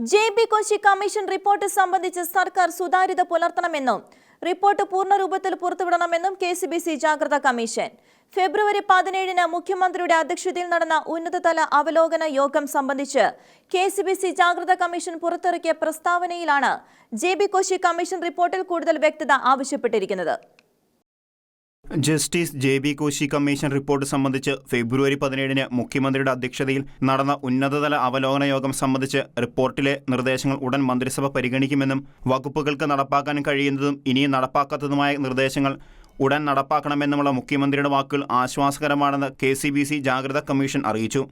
ജെ.ബി. Koshy commission report സംബന്ധിച്ച് സർക്കാർ സുതാര്യത പുലർത്തണമെന്നും റിപ്പോർട്ട് പൂർണ്ണരൂപത്തിൽ പുറത്തുവിടണമെന്നും കെ.സി.ബി.സി. ജാഗ്രതാ കമ്മീഷൻ. ഫെബ്രുവരി 17-ന് മുഖ്യമന്ത്രിയുടെ അധ്യക്ഷതയിൽ നടന്ന ഉന്നതതല അവലോകന യോഗം സംബന്ധിച്ച് കെ.സി.ബി.സി. ജാഗ്രതാ കമ്മീഷൻ പുറത്തിറക്കിയ പ്രസ്താവനയിലാണ് ജെ.ബി. കോശി കമ്മീഷൻ റിപ്പോർട്ടിൽ കൂടുതൽ വ്യക്തത ആവശ്യപ്പെട്ടിരിക്കുന്നത്. ജസ്റ്റിസ് ജെ.ബി. കോശി കമ്മീഷൻ റിപ്പോർട്ട് സംബന്ധിച്ച് ഫെബ്രുവരി 17-ന് മുഖ്യമന്ത്രിയുടെ അധ്യക്ഷതയിൽ നടന്ന ഉന്നതതല അവലോകന യോഗം സംബന്ധിച്ച് റിപ്പോർട്ടിലെ നിർദ്ദേശങ്ങൾ ഉടൻ മന്ത്രിസഭ പരിഗണിക്കുമെന്നും വകുപ്പുകൾക്ക് നടപ്പാക്കാൻ കഴിയുന്നതും ഇനിയും നടപ്പാക്കാത്തതുമായ നിർദ്ദേശങ്ങൾ ഉടൻ നടപ്പാക്കണമെന്നുമുള്ള മുഖ്യമന്ത്രിയുടെ വാക്കുകൾ ആശ്വാസകരമാണെന്ന് കെ.സി.ബി.സി. ജാഗ്രതാ കമ്മീഷൻ അറിയിച്ചു.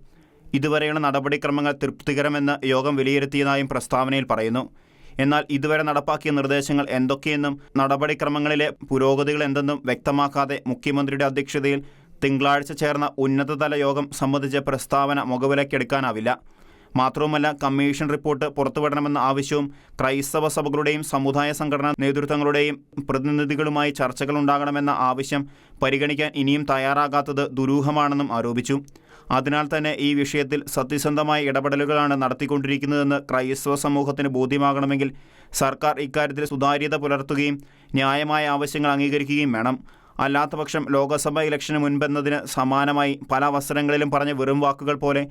ഇതുവരെയുള്ള നടപടിക്രമങ്ങൾ തൃപ്തികരമെന്ന് യോഗം വിലയിരുത്തിയതായും പ്രസ്താവനയിൽ പറയുന്നു. എന്നാൽ ഇതുവരെ നടപ്പാക്കിയ നിർദ്ദേശങ്ങൾ എന്തൊക്കെയെന്നും നടപടിക്രമങ്ങളിലെ പുരോഗതികൾ എന്തെന്നും വ്യക്തമാക്കാതെ മുഖ്യമന്ത്രിയുടെ അധ്യക്ഷതയിൽ തിങ്കളാഴ്ച ചേർന്ന ഉന്നതതല യോഗം സംബന്ധിച്ച പ്രസ്താവന മുഖവിലക്കെടുക്കാനാവില്ല. മാത്രവുമല്ല, കമ്മീഷൻ റിപ്പോർട്ട് പുറത്തുവിടണമെന്ന ആവശ്യവും ക്രൈസ്തവ സഭകളുടെയും സമുദായ സംഘടനാ നേതൃത്വങ്ങളുടെയും പ്രതിനിധികളുമായി ചർച്ചകളുണ്ടാകണമെന്ന ആവശ്യം പരിഗണിക്കാൻ ഇനിയും തയ്യാറാകാത്തത് ദുരൂഹമാണെന്നും ആരോപിച്ചു. അതിനാൽ തന്നെ ഈ വിഷയത്തിൽ സത്യസന്ധമായ ഇടപെടലുകളാണ് നടത്തിക്കൊണ്ടിരിക്കുന്നതെന്ന് ക്രൈസ്തവ സമൂഹത്തിന് ബോധ്യമാകണമെങ്കിൽ സർക്കാർ ഇക്കാര്യത്തിൽ സുതാര്യത പുലർത്തുകയും ന്യായമായ ആവശ്യങ്ങൾ അംഗീകരിക്കുകയും വേണം. അല്ലാത്തപക്ഷം ലോക്സഭാ ഇലക്ഷന് മുൻപെന്നതിന് സമാനമായി പല അവസരങ്ങളിലും പറഞ്ഞ വെറും വാക്കുകൾ പോലെ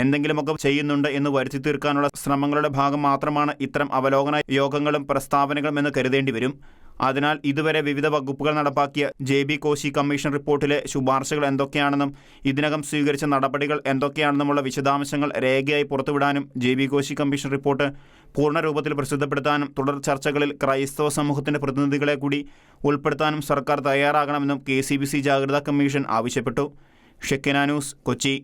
എന്തെങ്കിലുമൊക്കെ ചെയ്യുന്നുണ്ട് എന്ന് വരുത്തി തീർക്കാനുള്ള ശ്രമങ്ങളുടെ ഭാഗം മാത്രമാണ് ഇത്തരം അവലോകന യോഗങ്ങളും പ്രസ്താവനകളും എന്ന് കരുതേണ്ടി വരും. അതിനാൽ ഇതുവരെ വിവിധ വകുപ്പുകൾ നടപ്പാക്കിയ ജെ.ബി. കോശി കമ്മീഷൻ റിപ്പോർട്ടിലെ ശുപാർശകൾ എന്തൊക്കെയാണെന്നും ഇതിനകം സ്വീകരിച്ച നടപടികൾ എന്തൊക്കെയാണെന്നുമുള്ള വിശദാംശങ്ങൾ രേഖയായി പുറത്തുവിടാനും ജെ.ബി. കോശി കമ്മീഷൻ റിപ്പോർട്ട് പൂർണ്ണരൂപത്തിൽ പ്രസിദ്ധപ്പെടുത്താനും തുടർ ചർച്ചകളിൽ ക്രൈസ്തവ സമൂഹത്തിൻ്റെ പ്രതിനിധികളെ കൂടി ഉൾപ്പെടുത്താനും സർക്കാർ തയ്യാറാകണമെന്നും കെ.സി.ബി.സി. ജാഗ്രതാ കമ്മീഷൻ ആവശ്യപ്പെട്ടു. Shekinah news, Kochi.